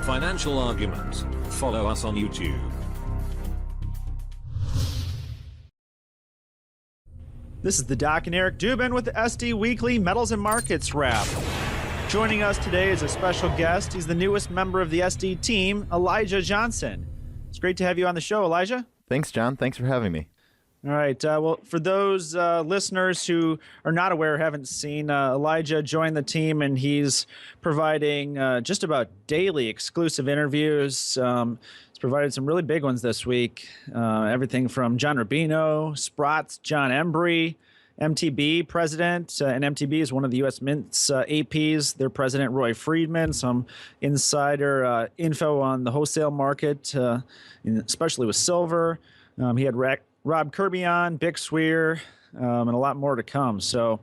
Financial Argument. Follow us on YouTube. This is the Doc and Eric Dubin with the SD Weekly Metals and Markets Wrap. Joining us today is a special guest. He's the newest member of the SD team, Elijah Johnson. It's great to have you on the show, Elijah. Thanks, John. Thanks for having me. All right. Well, for those listeners who are not aware, haven't seen, Elijah joined the team, and he's providing just about daily exclusive interviews. He's provided some really big ones this week. Everything from John Rubino, Sprott's John Embry, MTB president, and MTB is one of the U.S. Mint's APs. Their president, Roy Friedman, some insider info on the wholesale market, especially with silver. He had Rob Kirby on, Bick Swear, and a lot more to come. So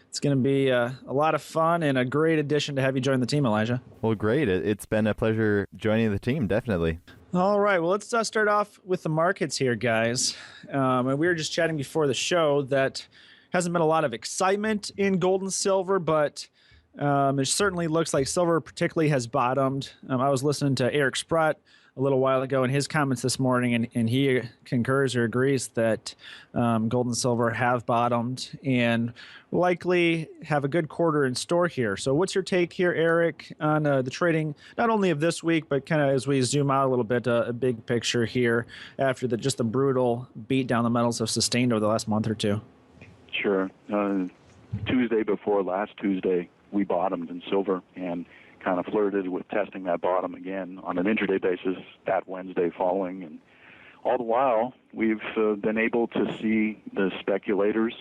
it's going to be a lot of fun and a great addition to have you join the team, Elijah. Well, great. It's been a pleasure joining the team, definitely. All right. Well, let's start off with the markets here, guys. And we were just chatting before the show that hasn't been a lot of excitement in gold and silver, but it certainly looks like silver particularly has bottomed. I was listening to Eric Sprott a little while ago in his comments this morning, and he concurs or agrees that gold and silver have bottomed and likely have a good quarter in store here. So what's your take here, Eric, on the trading, not only of this week, but kind of as we zoom out a little bit, a big picture here after just the brutal beat down the metals have sustained over the last month or two? Sure. Tuesday before last Tuesday, we bottomed in silver and kind of flirted with testing that bottom again on an intraday basis that Wednesday following. And all the while, we've been able to see the speculators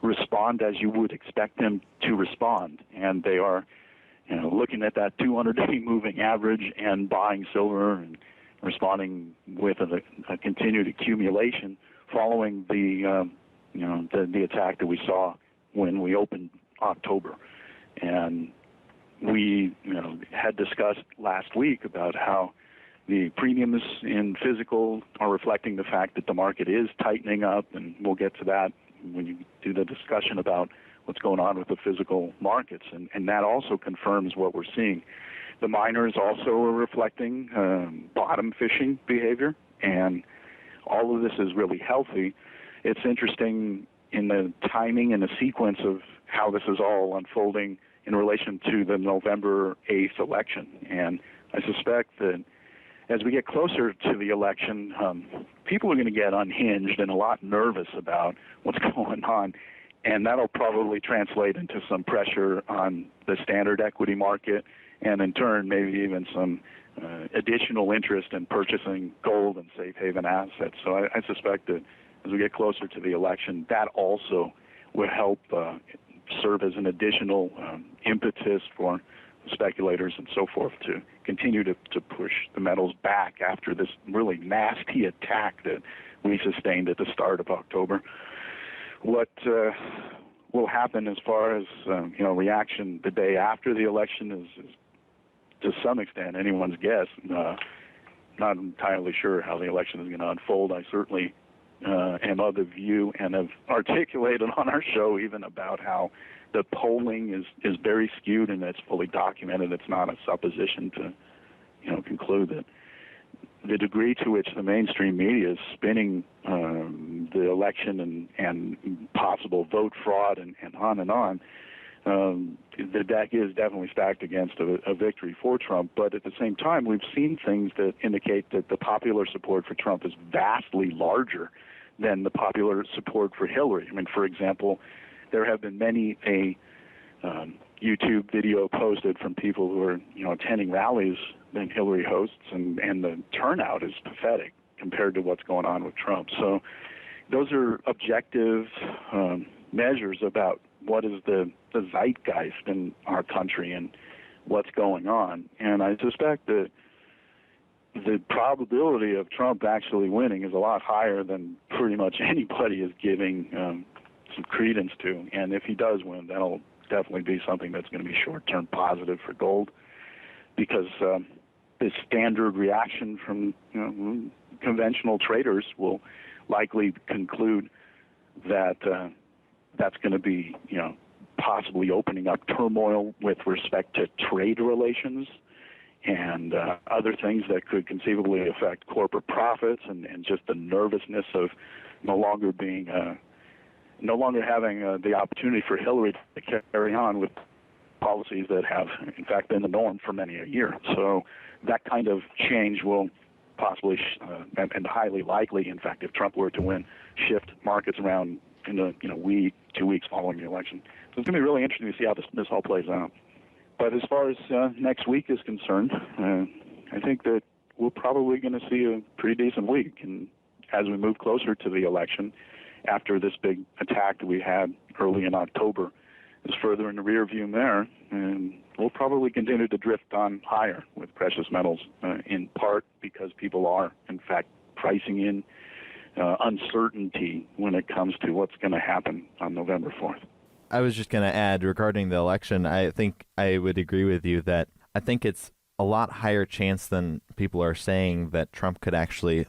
respond as you would expect them to respond. And they are, looking at that 200-day moving average and buying silver and responding with a continued accumulation following the attack that we saw when we opened October. And we had discussed last week about how the premiums in physical are reflecting the fact that the market is tightening up, and we'll get to that when you do the discussion about what's going on with the physical markets, and that also confirms what we're seeing. The miners also are reflecting bottom fishing behavior, and all of this is really healthy. It's interesting in the timing and the sequence of how this is all unfolding in relation to the November 8th election. And I suspect that as we get closer to the election, people are going to get unhinged and a lot nervous about what's going on. And that'll probably translate into some pressure on the standard equity market, and in turn, maybe even some additional interest in purchasing gold and safe haven assets. So I suspect that as we get closer to the election, that also will help serve as an additional impetus for speculators and so forth to continue to push the metals back after this really nasty attack that we sustained at the start of October. What will happen as far as reaction the day after the election is to some extent anyone's guess. Not entirely sure how the election is going to unfold. I certainly am of the view and have articulated on our show even about how the polling is very skewed, and it's fully documented. It's not a supposition to conclude that the degree to which the mainstream media is spinning the election and possible vote fraud and on, the deck is definitely stacked against a victory for Trump. But at the same time, we've seen things that indicate that the popular support for Trump is vastly larger than the popular support for Hillary. I mean, for example, there have been many YouTube video posted from people who are attending rallies that Hillary hosts, and the turnout is pathetic compared to what's going on with Trump. So those are objective measures about what is the zeitgeist in our country and what's going on. And I suspect that the probability of Trump actually winning is a lot higher than pretty much anybody is giving some credence to. And if he does win, that'll definitely be something that's going to be short-term positive for gold, because the standard reaction from conventional traders will likely conclude that that's going to be, possibly opening up turmoil with respect to trade relations and other things that could conceivably affect corporate profits and just the nervousness of no longer having the opportunity for Hillary to carry on with policies that have, in fact, been the norm for many a year. So that kind of change will possibly, and highly likely, in fact, if Trump were to win, shift markets around in the week, 2 weeks following the election. So it's going to be really interesting to see how this all plays out. But as far as next week is concerned, I think that we're probably going to see a pretty decent week. And as we move closer to the election, after this big attack that we had early in October is further in the rear view mirror, and we'll probably continue to drift on higher with precious metals, in part because people are, in fact, pricing in uncertainty when it comes to what's going to happen on November 4th. I was just going to add regarding the election, I think I would agree with you that I think it's a lot higher chance than people are saying that Trump could actually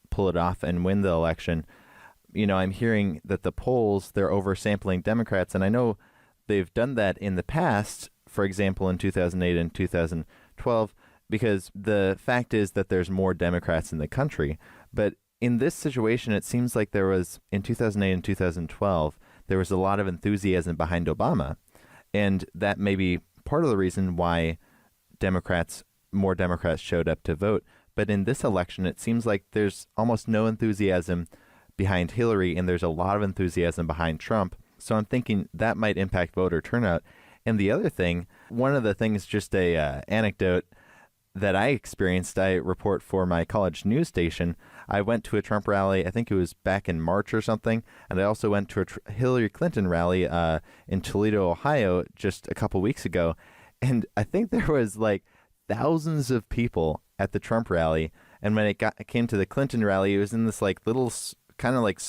pull it off and win the election. I'm hearing that the polls, they're oversampling Democrats, and I know they've done that in the past, for example, in 2008 and 2012, because the fact is that there's more Democrats in the country. But in this situation, it seems like there was, in 2008 and 2012, there was a lot of enthusiasm behind Obama, and that may be part of the reason why more Democrats showed up to vote. But in this election, it seems like there's almost no enthusiasm behind Hillary, and there's a lot of enthusiasm behind Trump. So I'm thinking that might impact voter turnout. And the other thing, one of the things, just a anecdote that I experienced, I report for my college news station. I went to a Trump rally, I think it was back in March or something, and I also went to a Hillary Clinton rally in Toledo, Ohio, just a couple weeks ago. And I think there was like thousands of people at the Trump rally. And when it came to the Clinton rally, it was in this like little kind of like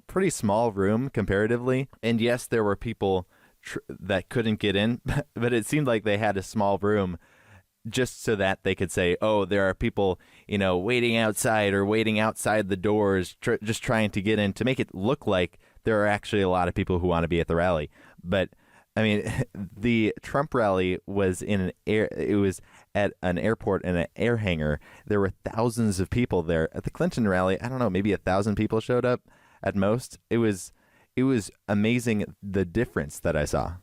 pretty small room comparatively. And yes, there were people that couldn't get in, but it seemed like they had a small room just so that they could say, oh, there are people, waiting outside or waiting outside the doors, just trying to get in, to make it look like there are actually a lot of people who want to be at the rally. But I mean, the Trump rally was it was at an airport in an air hangar. There were thousands of people there. At the Clinton rally, I don't know, maybe 1,000 people showed up at most. It was amazing, the difference that I saw.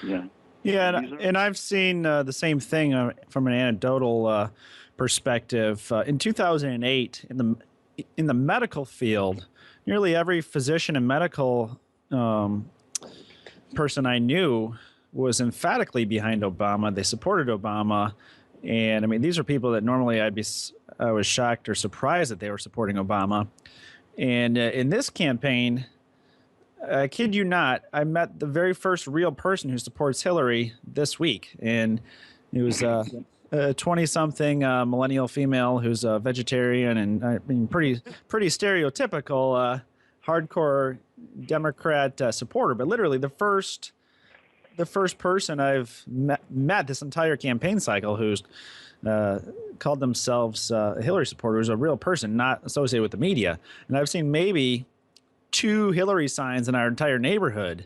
Yeah. Yeah, and I've seen the same thing from an anecdotal perspective. In 2008, in the medical field, nearly every physician and medical person I knew was emphatically behind Obama. They supported Obama, and I mean, these are people that normally I was shocked or surprised that they were supporting Obama. And in this campaign, I kid you not, I met the very first real person who supports Hillary this week. And it was a 20-something millennial female who's a vegetarian and, I mean, pretty stereotypical hardcore Democrat supporter. But literally the first person I've met this entire campaign cycle who's called themselves a Hillary supporter is a real person, not associated with the media. And I've seen maybe 2 Hillary signs in our entire neighborhood,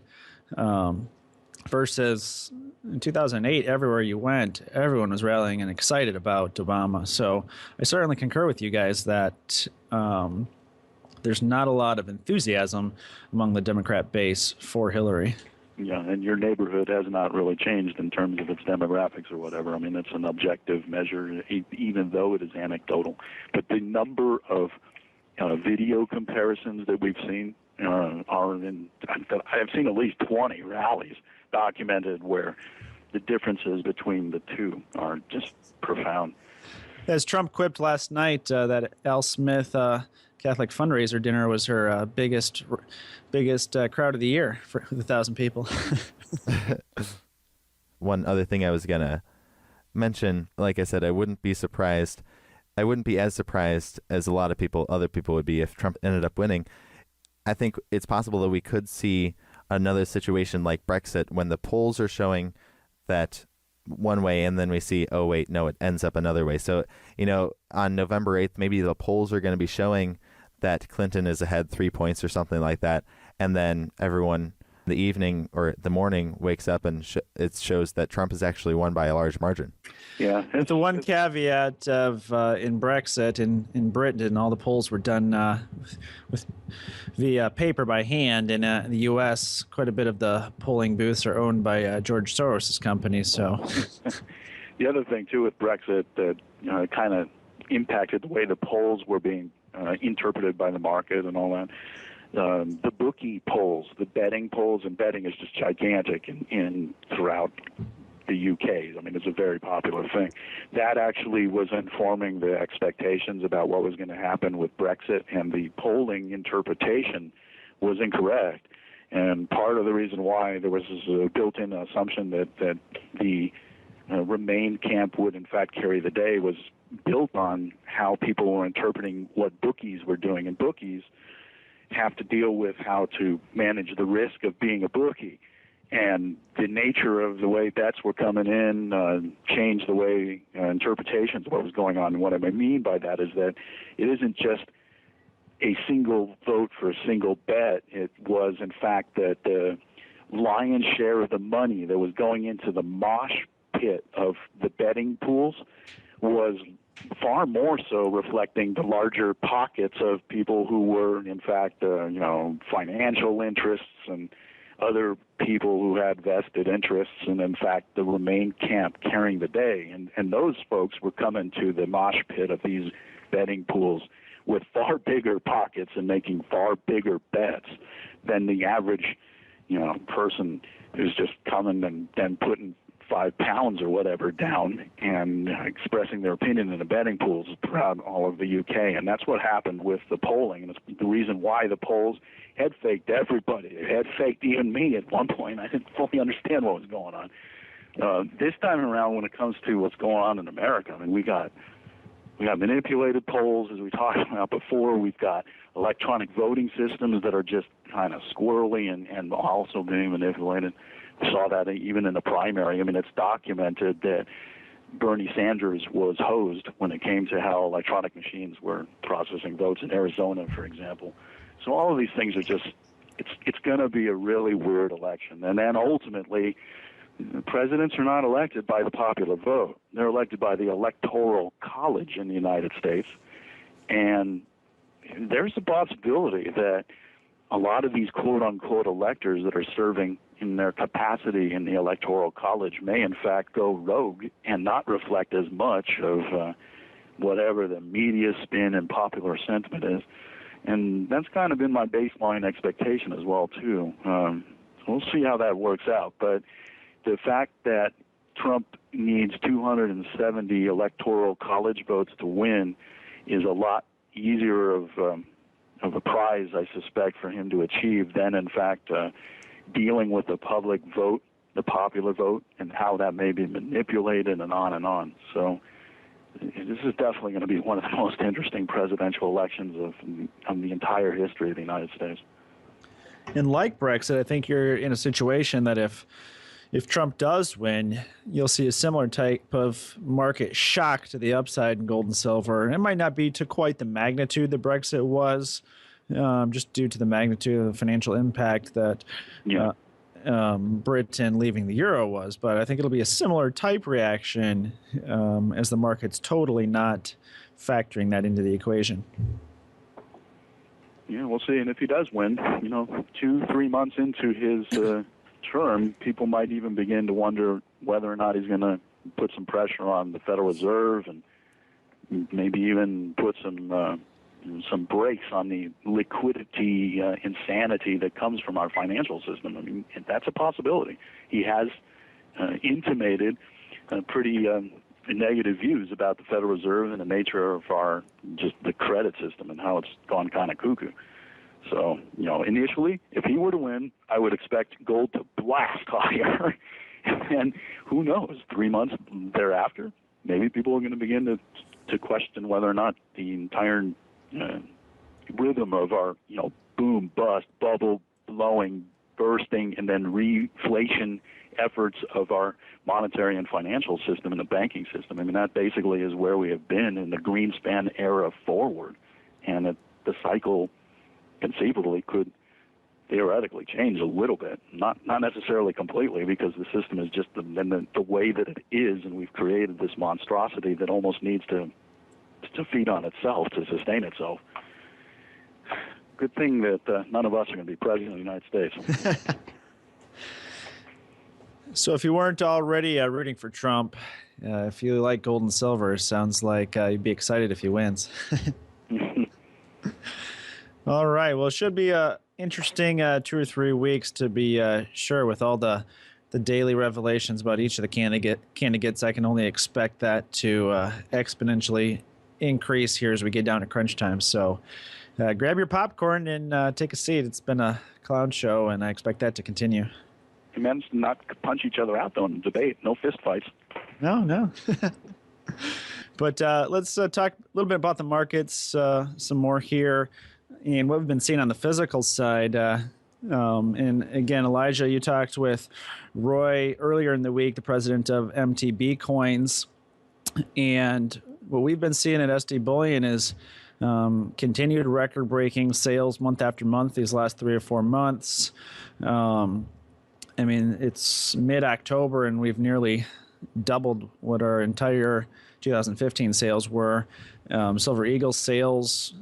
versus in 2008, everywhere you went, everyone was rallying and excited about Obama. So I certainly concur with you guys that there's not a lot of enthusiasm among the Democrat base for Hillary. Yeah, and your neighborhood has not really changed in terms of its demographics or whatever. I mean, it's an objective measure, even though it is anecdotal. But the number of video comparisons that we've seen I have seen at least 20 rallies documented where the differences between the two are just profound. As Trump quipped last night, that Al Smith Catholic fundraiser dinner was her biggest crowd of the year for 1,000 people. One other thing I was going to mention, like I said, I wouldn't be as surprised as a lot of other people would be if Trump ended up winning. I think it's possible that we could see another situation like Brexit when the polls are showing that one way and then we see, oh, wait, no, it ends up another way. So, on November 8th, maybe the polls are going to be showing that Clinton is ahead 3 points or something like that, and then everyone the evening or the morning wakes up and it shows that Trump has actually won by a large margin. Yeah. With the one caveat of in Brexit, in Britain, all the polls were done via paper by hand. In the U.S., quite a bit of the polling booths are owned by George Soros' company. So, the other thing too with Brexit that kind of impacted the way the polls were being interpreted by the market and all that. The bookie polls, the betting polls, and betting is just gigantic in throughout the UK. I mean, it's a very popular thing. That actually was informing the expectations about what was going to happen with Brexit, and the polling interpretation was incorrect. And part of the reason why there was this built-in assumption that the Remain camp would in fact carry the day was built on how people were interpreting what bookies were doing. And bookies have to deal with how to manage the risk of being a bookie. And the nature of the way bets were coming in changed the way interpretations of what was going on. And what I mean by that is that it isn't just a single vote for a single bet. It was, in fact, that the lion's share of the money that was going into the mosh pit of the betting pools was far more so reflecting the larger pockets of people who were, in fact, financial interests and other people who had vested interests, and in fact, the Remain camp carrying the day. And those folks were coming to the mosh pit of these betting pools with far bigger pockets and making far bigger bets than the average, person who's just coming and then putting 5 pounds or whatever down and expressing their opinion in the betting pools throughout all of the UK. And that's what happened with the polling. And it's the reason why the polls had faked everybody. It had faked even me at one point. I didn't fully understand what was going on. This time around, when it comes to what's going on in America, I mean, we got manipulated polls, as we talked about before. We've got electronic voting systems that are just kind of squirrely and also being manipulated. We saw that even in the primary. I mean, it's documented that Bernie Sanders was hosed when it came to how electronic machines were processing votes in Arizona, for example. So all of these things are just, it's going to be a really weird election. And then ultimately, presidents are not elected by the popular vote. They're elected by the Electoral College in the United States. And there's a possibility that a lot of these quote-unquote electors that are serving in their capacity in the Electoral College may in fact go rogue and not reflect as much of whatever the media spin and popular sentiment is. And that's kind of been my baseline expectation as well, too. We'll see how that works out. But the fact that Trump needs 270 Electoral College votes to win is a lot easier of a prize, I suspect, for him to achieve than, in fact, dealing with the public vote, the popular vote, and how that may be manipulated and on and on. So this is definitely going to be one of the most interesting presidential elections of the entire history of the United States. And like Brexit, I think you're in a situation that if Trump does win, you'll see a similar type of market shock to the upside in gold and silver. It might not be to quite the magnitude that Brexit was, just due to the magnitude of the financial impact that Britain leaving the euro was. But I think it'll be a similar type reaction as the market's totally not factoring that into the equation. Yeah, we'll see. And if he does win, 2-3 months into his term, people might even begin to wonder whether or not he's going to put some pressure on the Federal Reserve and maybe even put some brakes on the liquidity insanity that comes from our financial system. I mean, that's a possibility. He has intimated pretty negative views about the Federal Reserve and the nature of just the credit system and how it's gone kind of cuckoo. So, initially, if he were to win, I would expect gold to blast higher. And who knows, 3 months thereafter, maybe people are going to begin to question whether or not the entire rhythm of our, boom, bust, bubble, blowing, bursting, and then reflation efforts of our monetary and financial system and the banking system. I mean, that basically is where we have been in the Greenspan era forward. And at the cycle conceivably could theoretically change a little bit, not necessarily completely, because the system is just the way that it is, and we've created this monstrosity that almost needs to feed on itself, to sustain itself. Good thing that none of us are going to be president of the United States. So if you weren't already rooting for Trump, if you like gold and silver, sounds like you'd be excited if he wins. All right. Well, it should be interesting 2 or 3 weeks to be sure, with all the daily revelations about each of the candidates. I can only expect that to exponentially increase here as we get down to crunch time. So grab your popcorn and take a seat. It's been a clown show, and I expect that to continue. Men not punch each other out, though, in debate. No fist fights. No. But let's talk a little bit about the markets, some more here, and what we've been seeing on the physical side. And again, Elijah, you talked with Roy earlier in the week, the president of MTB Coins, and what we've been seeing at SD Bullion is continued record-breaking sales month after month these last 3 or 4 months. I mean, it's mid-October, and we've nearly doubled what our entire 2015 sales were. Silver Eagle sales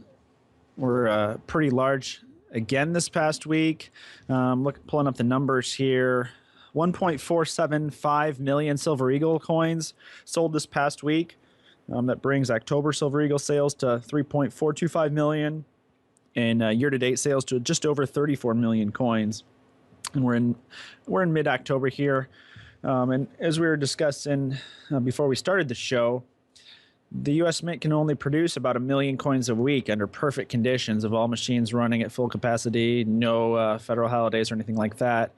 were pretty large again this past week. Pulling up the numbers here. 1.475 million Silver Eagle coins sold this past week. That brings October Silver Eagle sales to 3.425 million, and year-to-date sales to just over 34 million coins. And we're in mid-October here, and as we were discussing before we started the show, the U.S. Mint can only produce about 1 million coins a week under perfect conditions, of all machines running at full capacity, no federal holidays or anything like that.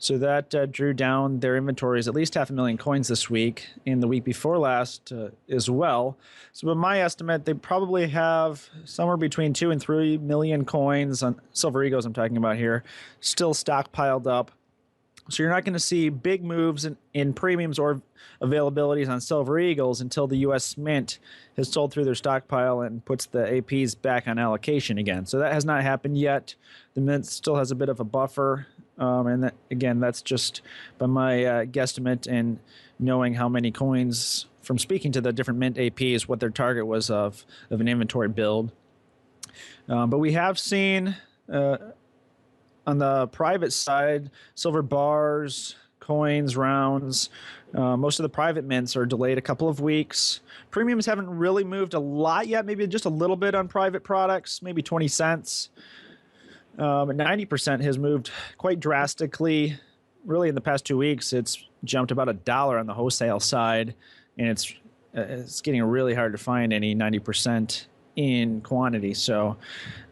So that drew down their inventories at least 500,000 coins this week, and the week before last as well. So by my estimate, they probably have somewhere between 2 and 3 million coins on Silver Eagles I'm talking about here, still stockpiled up. So you're not going to see big moves in premiums or availabilities on Silver Eagles until the U.S. Mint has sold through their stockpile and puts the APs back on allocation again. So that has not happened yet. The Mint still has a bit of a buffer. And that, again, that's just by my guesstimate and knowing how many coins from speaking to the different Mint APs, what their target was of an inventory build. But we have seen on the private side, silver bars, coins, rounds. Most of the private mints are delayed a couple of weeks. Premiums haven't really moved a lot yet, maybe just a little bit on private products, maybe 20 cents. But 90% has moved quite drastically. Really, in the past 2 weeks, it's jumped about $1 on the wholesale side, and it's getting really hard to find any 90% in quantity. So,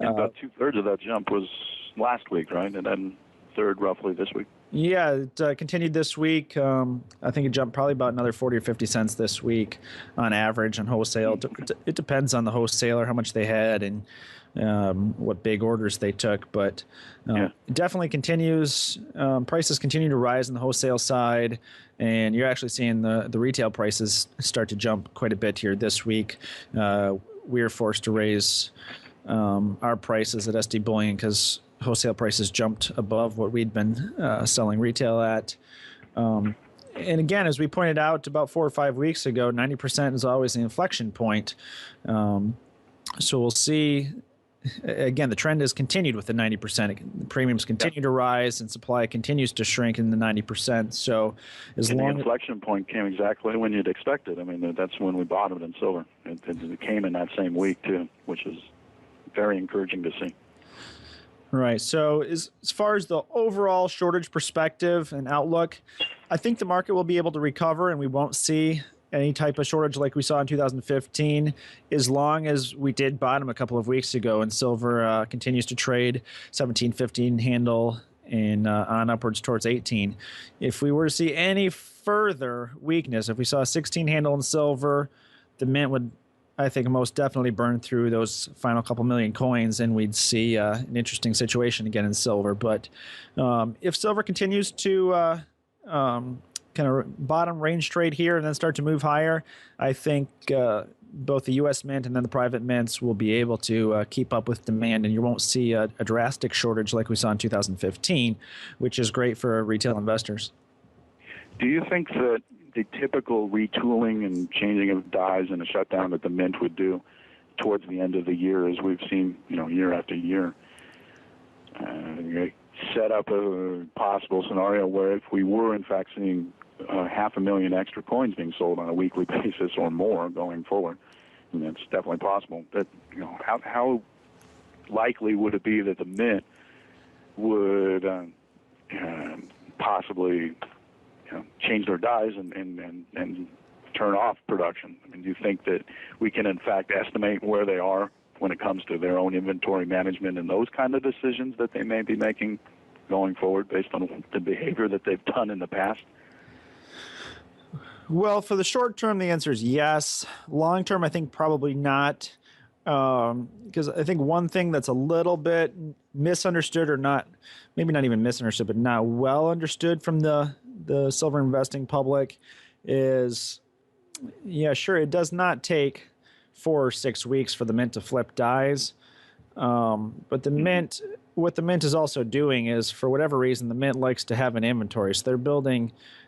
and about 2/3 of that jump was last week, right? And then third roughly this week. Yeah, it continued this week. I think it jumped probably about another 40 or 50 cents this week on average on wholesale. It depends on the wholesaler, how much they had, and what big orders they took. But it definitely continues. Prices continue to rise on the wholesale side, and you're actually seeing the retail prices start to jump quite a bit here this week. We're forced to raise our prices at SD Bullion because wholesale prices jumped above what we'd been selling retail at. And again, as we pointed out about 4 or 5 weeks ago, 90% is always the inflection point. So we'll see. Again, the trend has continued with the 90%. The premiums continue to rise, and supply continues to shrink in the 90%. So the inflection point came exactly when you'd expect it. I mean, that's when we bottomed in silver. It came in that same week, too, which is very encouraging to see. Right. So as far as the overall shortage perspective and outlook, I think the market will be able to recover, and we won't see any type of shortage like we saw in 2015, as long as we did bottom a couple of weeks ago and silver continues to trade 17, 15 handle and on upwards towards 18. If we were to see any further weakness, if we saw a 16 handle in silver, the Mint would, I think, most definitely burn through those final couple million coins, and we'd see an interesting situation again in silver. But if silver continues to kind of bottom range trade here and then start to move higher, I think both the U.S. Mint and then the private mints will be able to keep up with demand, and you won't see a drastic shortage like we saw in 2015, which is great for retail investors. Do you think that the typical retooling and changing of dies and a shutdown that the Mint would do towards the end of the year, as we've seen, year after year, set up a possible scenario where if we were in fact seeing 500,000 extra coins being sold on a weekly basis or more going forward, and it's definitely possible, that how likely would it be that the Mint would possibly change their dies and turn off production? I mean, do you think that we can in fact estimate where they are when it comes to their own inventory management and those kind of decisions that they may be making going forward based on the behavior that they've done in the past? Well, for the short term, the answer is yes. Long term, I think probably not. Because I think one thing that's a little bit misunderstood, or not, maybe not even misunderstood, but not well understood from the silver investing public is, yeah, sure, it does not take 4 or 6 weeks for the Mint to flip dies. But the Mint, what the Mint is also doing is, for whatever reason, the Mint likes to have an inventory. So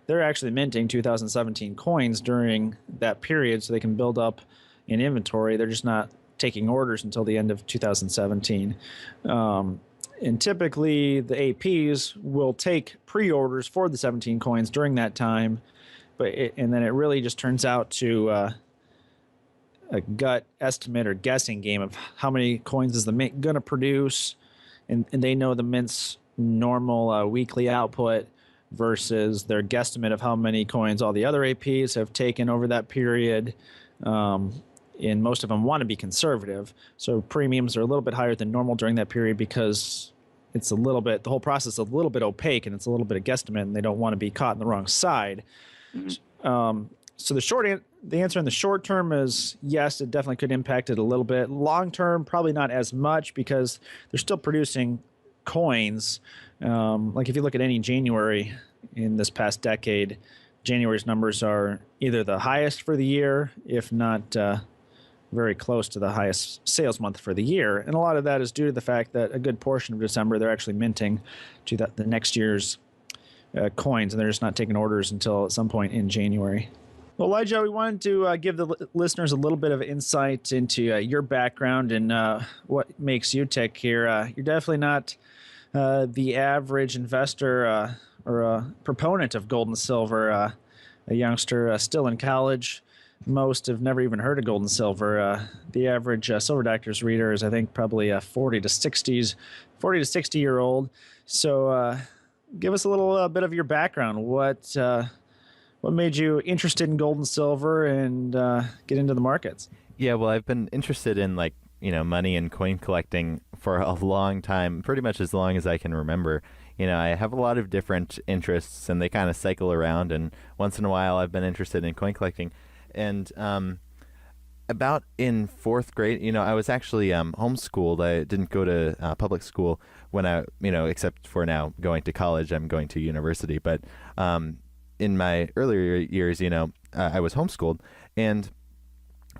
they're actually minting 2017 coins during that period so they can build up an inventory. They're just not taking orders until the end of 2017. And typically the APs will take pre-orders for the 17 coins during that time, and then it really just turns out to a gut estimate or guessing game of how many coins is the Mint going to produce, and they know the Mint's normal weekly output versus their guesstimate of how many coins all the other APs have taken over that period. And most of them want to be conservative. So premiums are a little bit higher than normal during that period because it's the whole process is a little bit opaque and it's a little bit of guesstimate, and they don't want to be caught on the wrong side. Mm-hmm. So the answer in the short term is yes, it definitely could impact it a little bit. Long term, probably not as much because they're still producing coins. Like if you look at any January in this past decade, January's numbers are either the highest for the year, if not very close to the highest sales month for the year. And a lot of that is due to the fact that a good portion of December, they're actually minting to the next year's coins, and they're just not taking orders until at some point in January. Well, Elijah, we wanted to give the listeners a little bit of insight into your background and what makes you tick here. You're definitely not the average investor or a proponent of gold and silver, a youngster still in college. Most have never even heard of gold and silver. The average Silver Doctors reader is, I think, probably a 40 to 60-year-old. So give us a little bit of your background. What made you interested in gold and silver and get into the markets? Yeah, well, I've been interested in money and coin collecting for a long time, pretty much as long as I can remember. I have a lot of different interests, and they kind of cycle around. And once in a while, I've been interested in coin collecting. And about in 4th grade, I was actually homeschooled. I didn't go to public school when except for now going to college. I'm going to university. But in my earlier years, I was homeschooled. And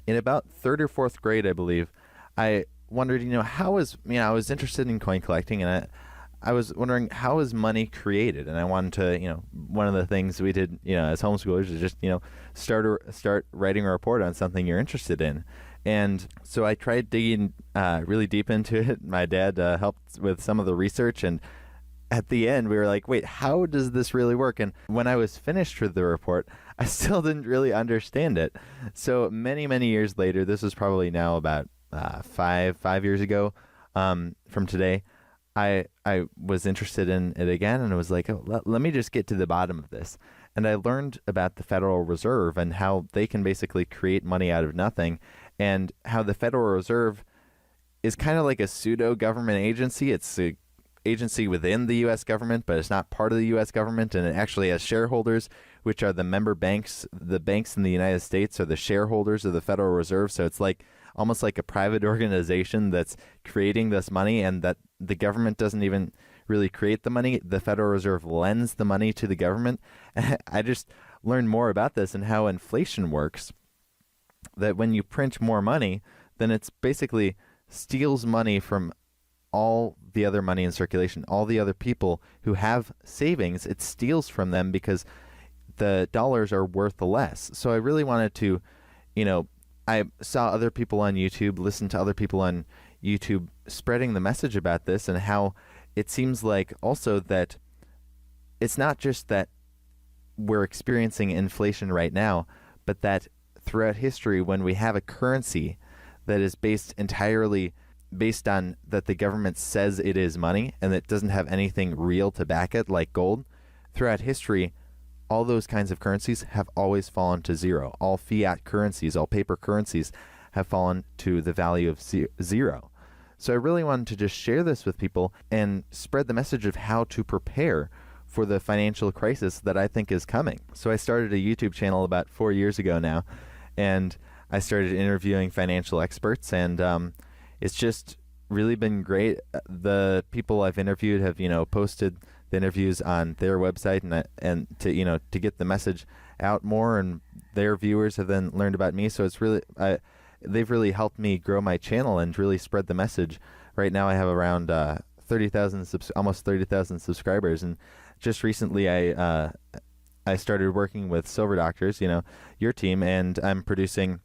in about 3rd or 4th grade, I believe, I wondered, I was interested in coin collecting, and I was wondering, how is money created? And I wanted to, one of the things we did, as homeschoolers is just, start writing a report on something you're interested in. And so I tried digging really deep into it. My dad helped with some of the research, and at the end we were like, wait, how does this really work? And when I was finished with the report, I still didn't really understand it. So many, many years later, this was probably now about 5 years ago from today, I was interested in it again, and I was like, let me just get to the bottom of this. And I learned about the Federal Reserve and how they can basically create money out of nothing, and how the Federal Reserve is kind of like a pseudo-government agency. It's an agency within the U.S. government, but it's not part of the U.S. government, and it actually has shareholders, which are the member banks. The banks in the United States are the shareholders of the Federal Reserve, so it's almost like a private organization that's creating this money, and that the government doesn't even really create the money. The Federal Reserve lends the money to the government. I just learned more about this and how inflation works that when you print more money, then it's basically steals money from all the other money in circulation, all the other people who have savings. It steals from them because the dollars are worth less. So I really wanted to, I saw other people on YouTube, listened to other people on YouTube spreading the message about this, and how it seems like also that it's not just that we're experiencing inflation right now, but that throughout history, when we have a currency that is entirely based on that the government says it is money and that doesn't have anything real to back it, like gold, throughout history, all those kinds of currencies have always fallen to zero. All fiat currencies, all paper currencies have fallen to the value of zero. So I really wanted to just share this with people and spread the message of how to prepare for the financial crisis that I think is coming. So I started a YouTube channel about 4 years ago now, and I started interviewing financial experts, and it's just really been great. The people I've interviewed have, posted the interviews on their website, and to get the message out more, and their viewers have then learned about me. So it's really they've really helped me grow my channel and really spread the message. Right now I have around 30,000 almost 30,000 subscribers, and just recently I started working with Silver Doctors, your team, and I'm producing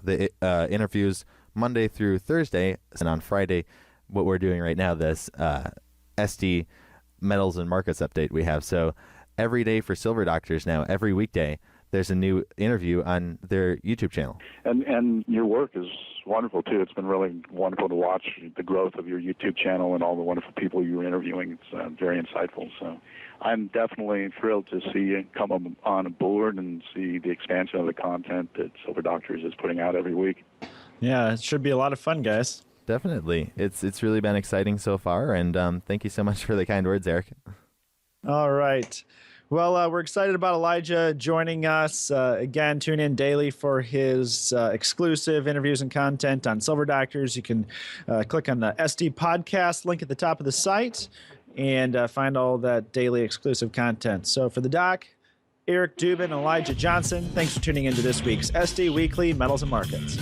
the interviews Monday through Thursday, and on Friday, what we're doing right now, this SD metals and markets update we have. So every day for Silver Doctors now, every weekday, there's a new interview on their YouTube channel. And your work is wonderful too. It's been really wonderful to watch the growth of your YouTube channel and all the wonderful people you're interviewing. It's very insightful. So I'm definitely thrilled to see you come on board and see the expansion of the content that Silver Doctors is putting out every week. Yeah, it should be a lot of fun, guys. Definitely. It's really been exciting so far, and thank you so much for the kind words, Eric. All right. Well, we're excited about Elijah joining us. Again, tune in daily for his exclusive interviews and content on Silver Doctors. You can click on the SD podcast link at the top of the site and find all that daily exclusive content. So for the doc, Eric Dubin, Elijah Johnson, thanks for tuning into this week's SD Weekly Metals and Markets.